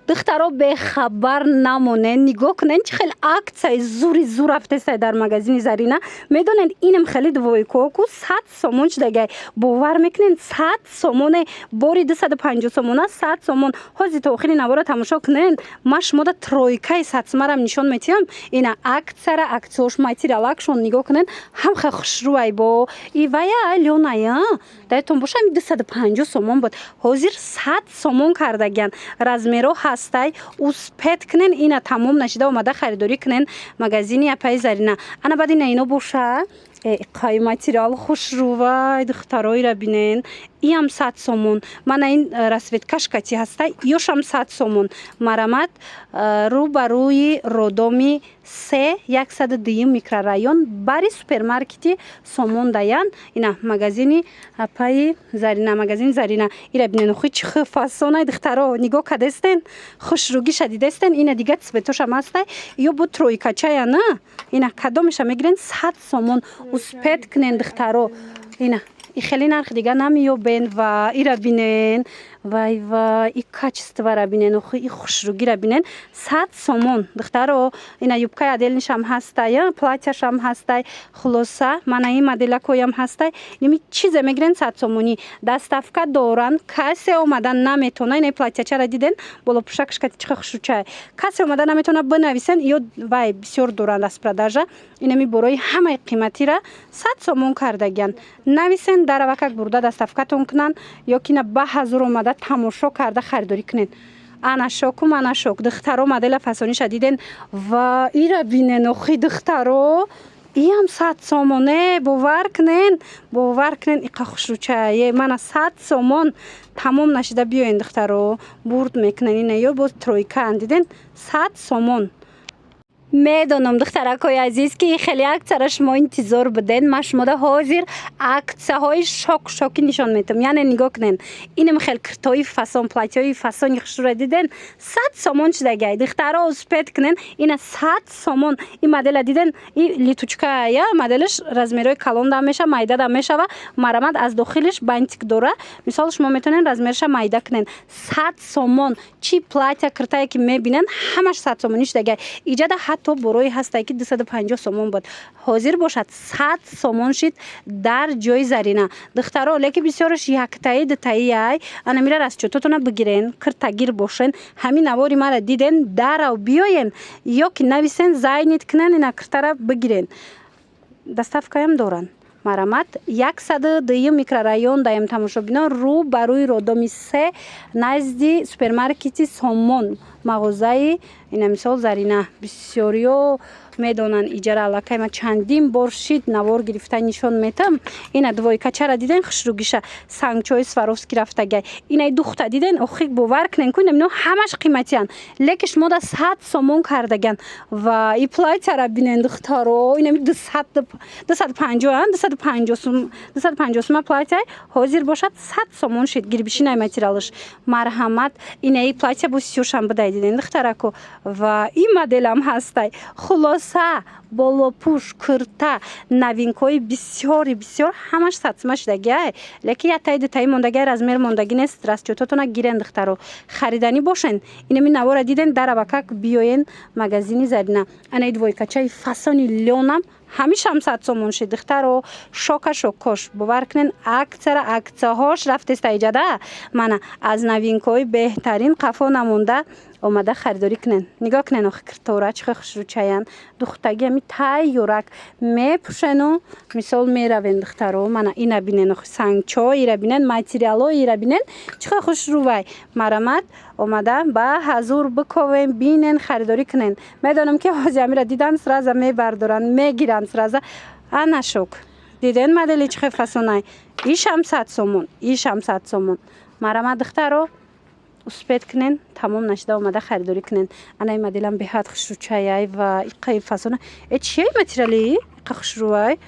духтаро бехабар намонен. Нигоҳ кунен чӣ хел аксияи зур рафтестай дар магазини Зарина. Медонен инам хели двойкоку 100 сомон шудагай. Бовар мекунен 100 сомоне бори 250 сомона 100 сомон. Ҳозир то охири навора тамошо кунен. Ма шумода тройкаи сатсмарам нишон метиҳам. Ина аксияра аксияш материалакшон нигоҳ кунен. Ҳам хел хушрӯай бо ивая лёная. Дайтон боша 250 сомон буд. Ҳозир 100 сомон кардаган. Размеро ҳастай успет кунен. Ина тамом нашида омада харидорӣ кунен магазини Апаи Зарина. Ана баъд ина ино боша қай материал хушрӯвай духтароира бинен. Иам 100 сомон. Мана ин расветкаш кати ҳастай. Ёшам 100 сомон. Марамат рӯ ба рӯи Родоми 3 102 микрорайон бари супермаркети сомон даян. Ина магазини Апаи Зарина. Магазини Зарина. Ира бинен охи чӣ фасонай духтаро. Нигоҳ кадестен. Хушрӯгӣ шадидестен. Ина дига цветошам ҳастай. Ё бу тройкачая на. Ина кадомеша мегирен 100 сомон. Успет кунен духтаро. Ина и хели нарх дига намеёбен ва ира бинен. Вай и качествара бинен. Охи и хушрӯгира бинен 100 сомон духтаро. Ина юбкаи аделнишам ҳастай, платьяшам ҳастай. Хулоса мана ин моделакоям ҳастай. Ними чизе мегирен 100 сомони. Доставка доран. Касе омадан наметона. Ина платьячара диден боло пушакаш кати чиха хушрӯчай. Касе омадан наметона бинависен ё вай бисёр доран распродажа. Инами борои ҳамаи қиматира 100 сомон кардаган. Нависен даравакак бурда доставкатон кунан ё ки на ба ҳазур омада тамошо карда харидорӣ кунен. Ана шоку мана шок. Духтаро модела фасониша диден ва ира бинен охи духтаро. Иам 100 сомоне бовар кунен. Бовар кунен иқа хушрӯчае. Мана 100 сомон тамом нашида биёен духтаро. Бурд мекунен ина ё боз тройка диден 100 сомон. медонам духтаракои азиз ки хеле аксияра шумо интизор буден. Ман шумода ҳозир аксияҳои шоки нишон метам. Яъне нигоҳ кунен. Инам хел киртои фасон, платьёи фасони хушрӯра диден 100 сомон шудагай. Духтаро успет кунен. Ина 100 сомон. Ин модела диден ин литучка я моделиш размерои калон дам меша, майда дам мешава. Марамат аз дохилиш бантик дора. Мисол шумо метонен размерша майда кунен. 100 сомон. Чи платья киртае ки мебинен ҳамаш 100 сомони шудагай. Иҷада то борои ҳастай ки 250 сомон буд. Ҳозир бошад 100 сомон шид дар ҷои Зарина. Духтаро леки бисёраш яктаи дутаияй. Анамира расчётотона бигирен, киртагир бошен. Ҳамин навори мара диден дарав биёен ё ки нависен зайнит кунен ина киртара бигирен. Доставкаям доран. Марамат 102 микрорайон даем тамошобинон рӯ ба рӯи Родоми 3 назди супермаркети Сомон мағозаи ина мисол Зарина. Бисёриё медонан иҷара аллакай ма чандин бор шид навор гирифта нишон метам. Ина двойкачара диден хушрӯгиша сангчои Сваровски рафтагай. Ина духта диден охи бовар кунен ку ино ҳамаш қиматиян. Леки шумода 100 сомон кардаган. Ва и платьяра бинен духтаро. Ина 250 сум платья ҳозир бошад 100 сомон шид гирбишинай материалш. Марҳамат ина и платья бусёшам будай диден духтарако. Ва и моделам ҳастай. Хулоса болопуш кирта новинкои бисёр ҳамаш сатсма шудагай. Леки ятаи дутаи мондагай размер мондаги нест. Расчётотона гирен духтаро. Харидани бошен. Инами навора диден даравакак биёен магазини Зарина. Ана двойкачаи фасони лёнам ҳамишам 100 сомон шид духтаро. Шокош бовар кунен аксияҳош рафтеста иҷада. Мана аз новинкои беҳтарин қафо намонда омада харидорӣ кунен. Нигоҳ кунен охи киртора чиха хушрӯчаян. Духтаги ами тай ёрак мепӯшену мисол меравен духтаро. Мана ина бинен охи сангчо ира бинен материало ира бинен чиха хушрӯвай. Марамат омада ба ҳазур биковен бинен харидорӣ кунен. Медонам ки ҳозир амира дидан сраза мебардоран мегиран сраза. Ана шок. Диден модели чиха фасонай. Ишам 100 сомон. Ишам 100 сомон. Марамат духтаро успет кунен тамом нашида омада харидорӣ кунен. Ана ин моделам беҳад хушрӯчаяй ва иқаи фасона. Чияи материали иқа хушрӯвай?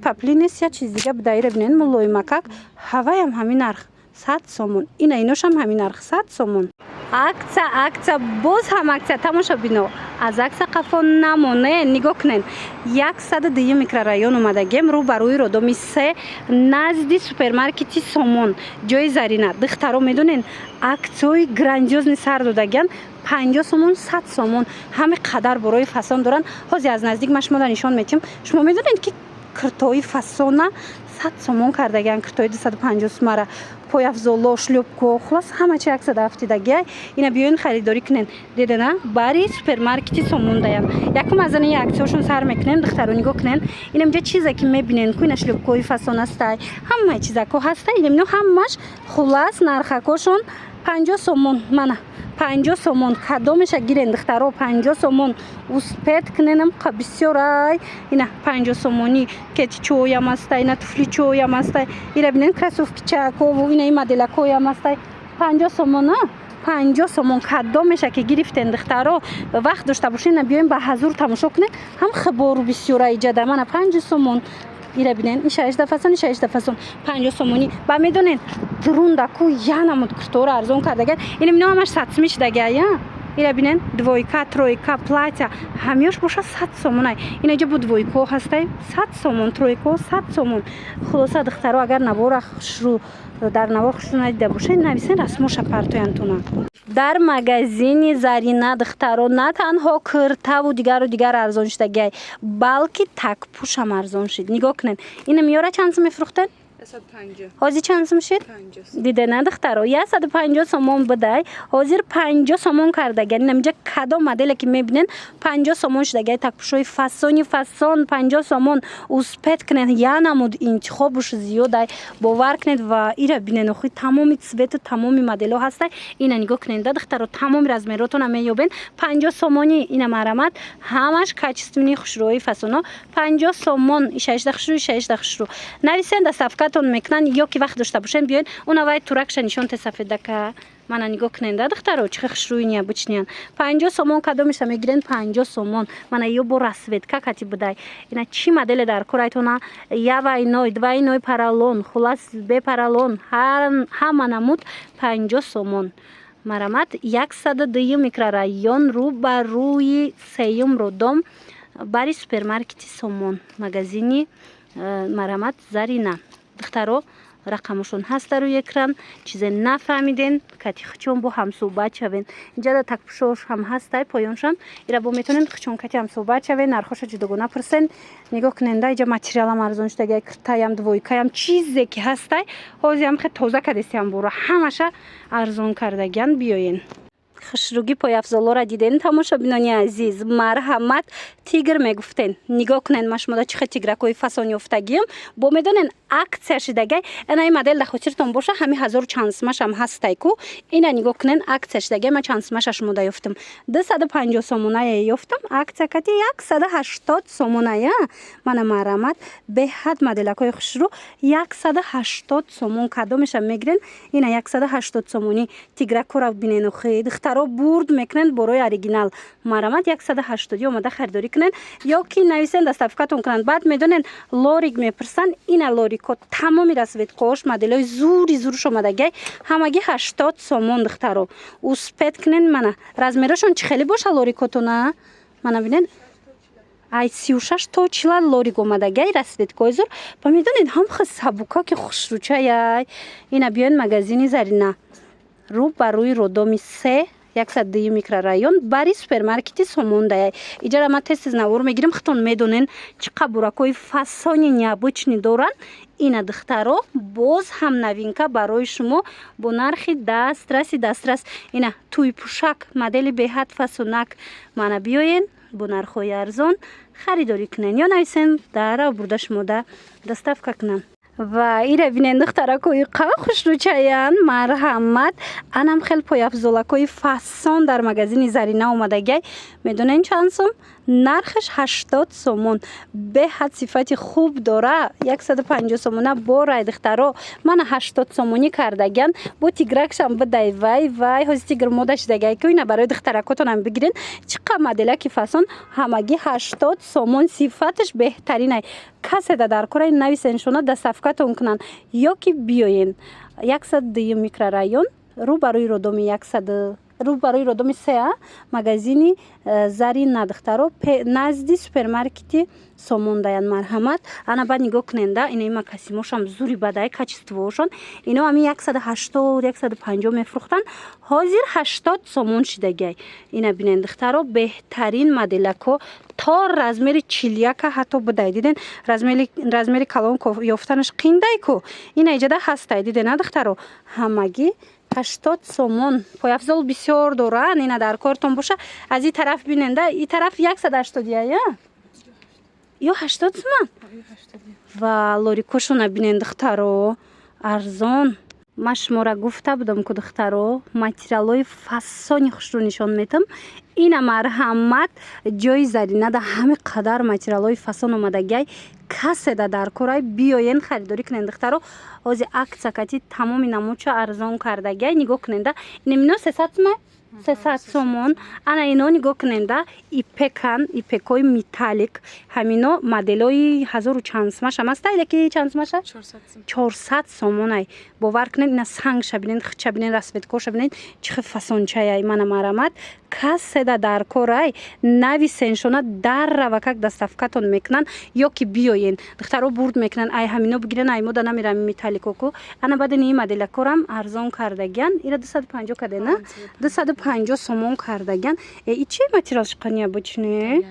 Папли нест я чиз дига буда ира бинен мулоимакак. Ҳаваям ҳамин нарх 100 сомон. Ина иношам ҳамин нарх 100 сомон. акция боз ҳам акция тамошобино аз акция қафо намоне нигоҳ кунен 102 микрорайон омадагем рӯ ба рӯи родоми 3 назди супермаркети Сомон ҷои Зарина духтаро медонен аксияҳои грандиозни сар додаган 50 сомон 100 сомон ҳаме қадар борои фасон доранд ҳозир аз наздик ма шумода нишон метим шумо медонед ки киртои фасона 100 сомон кардаган киртои 250 сомара пояфзоло шлёпко хулос ҳама чи 170 ина биёин харидорӣ кунен дидена бари супермаркети Сомон даям якум аз ани аксияшон сар мекунем духтаро нигоҳ кунен ина инҷа чизе ки мебинен ку ина шлёпкои фасон астай ҳама чизако ҳастай ина ино ҳамаш хулас нархакошон 50 сомон мана 50 сомон кадомеша гирен духтаро 50 сомон успет куненам қа бисёрай ина 50 сомони кети чоям астай ина туфли чоям астай ира бинен кросовки чакову ина и моделакоям астай 50 сомон 50 сомон кадомеша ки гирифтен духтаро вақт дошта бошен ина биёем ба ҳазур тамошо кунен ҳам хибору бисёрай ҷада мана 50 сомон ира бинен ин 16 фасон 50 сомони ба медонен дурундаку янамуд куртора арзон кардаган ин ино ҳамаш сатсмиш дагая ира бинен двойка тройка платья ҳамёш боша 100 сомонай ина ҷа бу двойко ҳастай 100 сомон тройко 100 сомон хулоса духтаро агар навора хушру дар навор хушру надида бошед нависен расмоша партоянтуна дар магазини Зарина духтаро на танҳо киртаву дигару дигар арзон шудагиай балки такпӯшам арзон шуд нигоҳ кунен ина миёра чанд сум мефурӯхтен 150 ҳозир чанд сум шуд дидена духтаро 150 сомон бидай ҳозир 50 сомон кардаган ина инҷа кадом моделе ки мебинен 50 сомон шудагиай такпӯшои фасон 50 сомон успет кунен янамуд интихобуш зиёдай бовар кунед ва ира бинен охи тамоми цвету тамоми модело ҳастай ина нигоҳ кунен да духтаро тамоми размеротона меёбен 50 сомони ина марамат ҳамаш качественни хушрӯи фасоно 50 сомон 16 хушрӯ нависен дастафкат мекунан ё ки вақт дошта бошен биёен унавай туракша нишонте сафедака мана нигоҳ кунен да духтаро чихе хушрӯи необычниян 50 сомон кадомеша мегирен 50 сомон мана ё бо расветка кати будай ина чи моделе дар корайтона явайной двойной паралон хулас бе паралон ҳама намуд 50 сомон марамат 102 микрорайон рӯ ба рӯи сеюм родом бари супермаркети Сомон магазини марамат Зарина духтаро рақамошон ҳаст дар рӯи экран чизе нафаҳмиден кати хичон бо ҳамсӯҳбат шавен инҷа да такпӯшош ҳам ҳастай поёншам ира бо метавонен хичон кати ҳамсӯҳбат шавен нархоша ҷудогона пурсен нигоҳ кунен да инҷа материалам арзон шудагиай киртаям двойкаям чизе ки ҳастай ҳозирам хе тоза кадестиам бора ҳамаша арзон кардаган биёен хушрӯги пояфзолора диден тамошобинони азиз марҳамат тигр мегуфтен нигоҳ кунен ма шумода чихе тигракои фасон ёфтагиям бо медонен акция шидагай ина ин модел да хотиртон боша ҳами 1000 чанд сумашам ҳастай ку ина нигоҳ кунен акция шидагай ма чанд сумаша шумода ёфтам 250 сомоная ёфтам акция кати 180 сомоная мана марҳамат беҳад моделакои хушрӯ 180 сомон кадомеша мегирен ина 180 сомони тигракора бинен охи духтаро бурд мекунен борои оригинал марҳамат 180 омада харидорӣ кунен ё ки нависен дастафкатон кунанд баъд медонен лорик мепурсан ина лорико тамоми расветкош моделои зур омадагай ҳамаги 80 сомон духтаро успет кунен мана размерашон чи хеле боша лорикотона мана бинен ай 36 то 40 лорик омадагай расветкои зур ба медонен ҳам хи сабука ки хушрӯчаяй ина биёен магазини Зарина рӯ ба рӯи родоми 3 102 микрорайон бари супермаркети Сомон даяй иҷара ма тез навор мегирем хитон медонен чи қабуракои фасони необычни доранд ина духтаро боз ҳам новинка барои шумо бо нархи дастрас ина туйпӯшак модели беҳад фасонак мана биёен бо нархҳои арзон харидорӣ кунен ё нависен дар бурда шумода доставка кунанд ва ира бинен духтаракои қа хушрӯчаян марҳамат анам хел пояфзолакои фасон дар магазини Зарина омадагай медонен чанд сум нархаш 80 сомон беҳад сифати хуб дора 150 сомона борай духтаро мана 80 сомонӣ кардаган бо тигракшам бидай вай ҳозир тигр мода шудагай ку ина барои духтаракотонам бигирен чиқа моделаки фасон ҳамаги 80 сомон сифаташ беҳтаринай каседа дар кора нависен шона дастафкатон кунанд ё ки биёен 102 микрорайон рӯ ба рӯи родоми рӯ барои родоми се магазини Зарина духтаро назди супермаркети сомон даян марҳамат. Ана баъд нигоҳ кунен да инаи макасимошам зури бадай качествоошон ино ҳами 180-150 мефурӯхтан. ҳозир 80 сомон шидагай. Ина бинен духтаро беҳтарин моделако то размери 41 ҳатто будай. Диден размери калон ёфтанаш қиндай ку. Ина иҷада ҳастай диден духтаро ҳамагӣ 80 сомон. Пойафзол бисёр доран. Ина дар кортон боша. Аз ин тараф бинен да. Ин тараф 180 я? Ё 80 сомон? Ва лорикошона бинен духтаро арзон. Ман шумора гуфта будам ку духтаро материалои фасони хушрӯ нишон метам. Ина марҳамат ҷои Зарина да ҳами қадар материалои фасон омадагай касе да дар корай биёен харидорӣ кунен духтаро. ҳозир аксакати тамоми намуча арзон кардагай. нигоҳ кунен да ино 300 сомон. 300 сомон. Ана ино нигоҳ кунен да ипекан ипекои металлик ҳамино моделои 1000 чанд сомаш ҳам аста. Илеки чанд сомаша 400 сомон ай. бовар кунен ина сангша бинен хича бинен расветкоша бинен чихи фасончай мана марамат каседа дар корай нависеншона даррава как доставкатон мекунан ё ки биёен духтаро бурд мекунан ай ҳамино бигирен ай мода намирам металликоку. ана баъд ин моделакорам арзон кардаган. ира 250 кадена 250 сомон кардаган. И чи материал шиқания бочне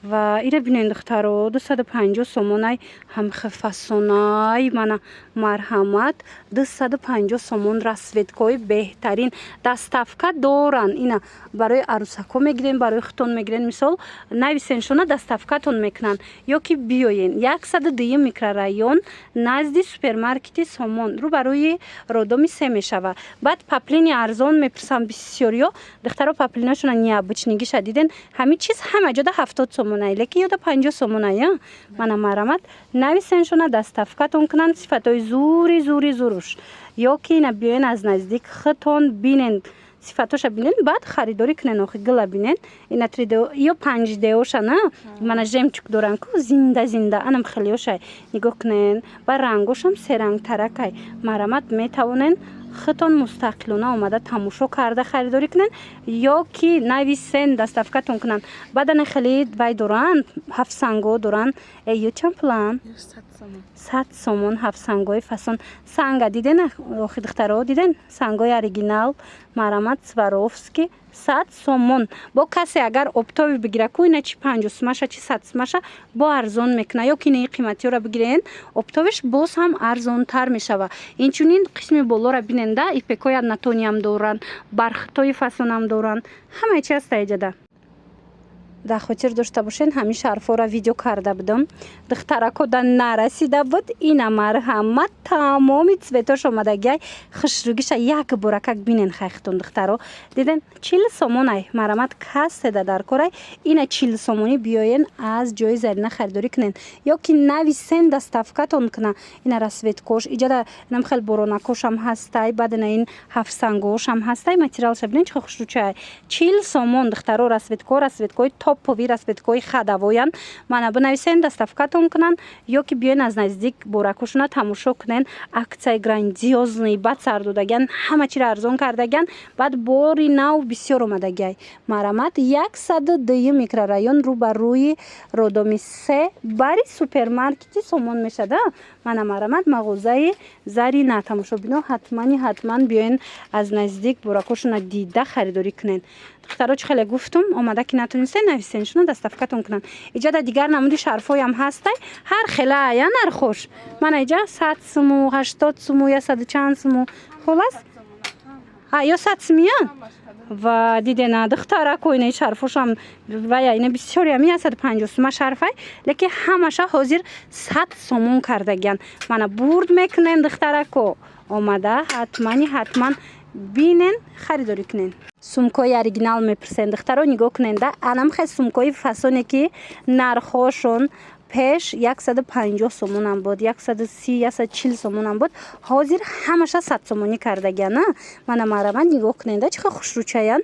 ва ира бинен духтаро 250 сомон ай ҳамхи фасонай мана марҳамат 250 сомон расветкои беҳтарин доставка доран. ина барои арӯсако мегирен барои хитон мегирен мисол нависеншона доставкатон мекунан ё ки биёен 102 микрорайон назди супермаркети сомон рӯ барои родоми се мешава. баъд паплини арзон мепурсам бисёриё духтаро паплинашона необычнигиша диден ҳами чиз ҳама ҷода 70 сомон ай леки ёда 50 сомон ай мана марамат нависеншона доставкатон кунан сифатои зури зуруш ё ки ина биёен аз наздик хитон бинен сифатоша бинен баъд харидорӣ кунен охи гила бинен ина 3D ё 5D-оша на мана жемчуг доран ку зинда анам хелиёшай нигоҳ кунен ба рангошам се рангтаракай марамат метавонен хитон мустақилона омада тамошо карда харидорӣ кунен ё ки нависен доставкатон кунан. баъд ана хеле вай доран ҳафтсанго доран ё чанд план 100 сомон ҳафтсангои фасон санга диден охи духтаро диден сангои оригинал марамат Сваровски 100 сомон. бо касе агар оптови бигира ку ина чи 50 сомаша чи 100 сомаша бо арзон мекуна ё ки ини қиматиёра бигирен оптовиш боз ҳам арзонтар мешава. инчунин қисми болора бинен да ипекои анатониям доран бархитои фасонам доран ҳамаи чи аста иҷада. дар хотир дошта бошен ҳамин шарфора видео карда будам духтарако да нарасида буд. ина марҳамат тамоми цветош омадагай хушрӯгиша як бора как бинен хайхтон духтаро диден 40 сомон ай марамат каседа дар корай ина 40 сомони биёен аз ҷои Зарина харидорӣ кунен ё ки нависен доставкатон куна ина расветкош иҷада инам хел боронакошам ҳастай баъд ина ин ҳафтсангоошам ҳастай материалша бинен чихи хушрӯчай 40 сомон духтаро расветкои топови расветкои хадавоян мана бинависен доставкатон кунан ё ки биёен аз наздик боракошона тамошо кунен аксияи грандиозный баъд сар додаган ҳама чиро арзон кардаган баъд бори нав бисёр омадагай марамат 102 микрорайон рӯ ба рӯи родоми се бари супермаркети сомон мешада мана марамат мағозаи Зарина тамошобино ҳатман биёен аз наздик боракошона дида харидорӣ кунен. духтаро чи хеле гуфтум омада ки натонистен нависеншона доставкатон кунан иҷада дигар намуди шарфоям ҳастай ҳар хела я нархош мана иҷа 100 суму 80 суму 100 чанд суму холас ё 100 сумиян ва дидена духтарако ина шарфошам вая ина бисёр ями 150 сума шарфай леки ҳамаша ҳозир 100 сомон кардаган мана бурд мекунен духтарако омада ҳатман бинен харидорӣ кунен. сумкои оригинал мепурсен духтаро нигоҳ кунен да анамхе сумкои фасоне ки нархошон пеш 150 сомонам буд 130 140 сомонам буд ҳозир ҳамаша 100 сомонӣ кардаган мана марамат нигоҳ кунен да чихи хушрӯчаян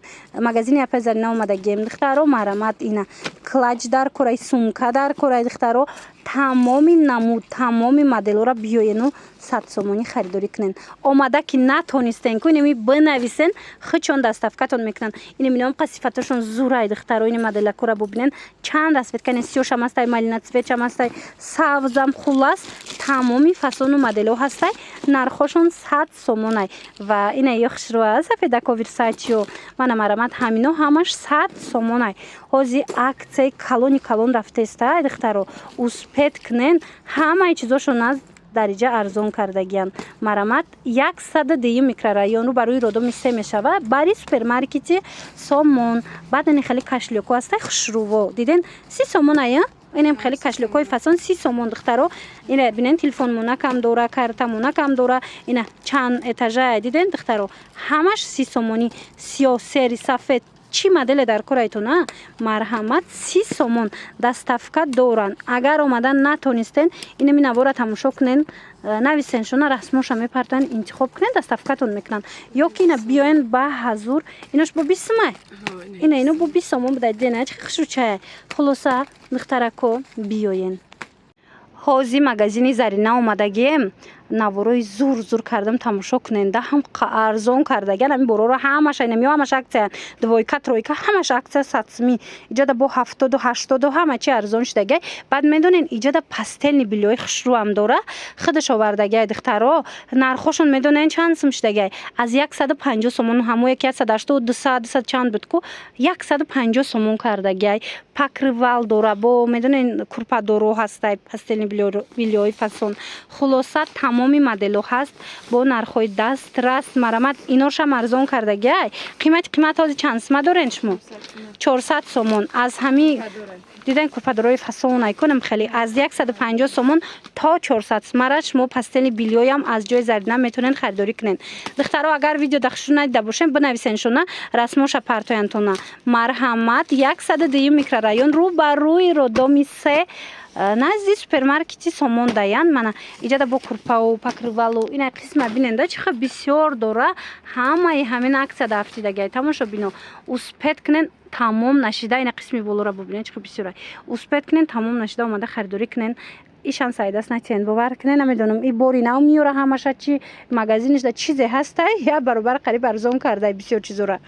магазини апай Зарина омадагем духтаро марамат ина клач дар кора, сумка дар кора духтаро тамоми намуд, тамоми моделора биёену 100 сомонӣ харидорӣ кунен. Омада ки натонистен ку инами бинависен, хичон доставкатон мекунанд. Инами номқа сифаташон зурай духтаро ини моделакора бубинен. Чанд асветка не сиёшам астай, малина цветчам астай, савзам хулас тамоми фасону модело ҳастай. Нархошон 100 сомонай. Ва ина ёхшруа сафедако версачио мана марамат ҳамино ҳамаш 100 сомонай. Ҳози аксияи калони калон рафтеста духтаро. Успет кунен ҳамаи чизошон аз дариҷа арзон кардагиянд. Марамат 102 микрорайонро барои родоми 3 мешава. Бари супермаркети Сомон. Баъдани хеле кашлёко астай хушруво. Диден 30 сомонай. Инем хеле кашлёкои фасон 30 сомон духтаро. Ина бинен телефонмонакам дора, картамонакам дора. Ина чанд этажа диден духтаро. Ҳамаш 30 сомонӣ. Сиёҳ, сери, сафед чӣ моделе дар корайтона марҳамат 30 сомон доставка доранд. Агар омадан натонистен инами навора тамошо кунен, нависен шуна расмоша мепартан интихоб кунен доставкатон мекунанд. ё ки ина биёен ба ҳазур инош бо 20 сомай. Ина бо 20 сомон будай дена чӣ хушручая. Хулоса духтарако биёен. Ҳози магазини Зарина омадагием. Наворои зур кардам тамошо кунен. Да ҳам арзон кардагиан. Ами бороро ҳамаша инами ҳамаш акция. Двойка, тройка ҳамаш акция сатсми. Иҷода бо 70 80 ҳама чи арзон шудагай. Баъд медонен иҷода пастелни билёи хушруам дора. Худаш овардагай духтаро. Нархошон медонен чанд сум шудагай. Аз 150 сомон ҳамо яки 180 200 чанд буд ку 150 сомон кардагай. Покрывал дора бо медонен курпадоро ҳастай пастелни билёи фасон. Хулоса тамоми модело ҳаст бо нархҳои дастрас. Марамат иношам арзон кардагай. Қимат ҳози чанд сума дорен шумо? 400 сомон. Аз ҳами диден курпадорои фасон айкунам хеле аз 150 сомон то 400 сумара шумо пастели билёям аз ҷои Зарина метонен харидорӣ кунен. Духтаро агар видео дахшур надида бошен бинависен шуна расмоша партоянтона. Марҳамат 102 микрорайон рӯ ба рӯи родоми 3 назди супермаркети Сомон даян. Мана иҷода бо курпаву покрывалу ина қисма биненда чиха бисёр дора. Ҳамаи ҳамин акция дафтидагай. Тамошо бино. Успет кунен тамом нашида ина қисми болора бубинен чиха бисёрай. Успет кунен тамом нашида омада харидорӣ кунен. Ишан сайдаст натиен бовар кунен. Намедонам и бори нав миёра ҳамаша чи магазинишда чизе ҳастай я баробар қариб арзон кардай бисёр чизора.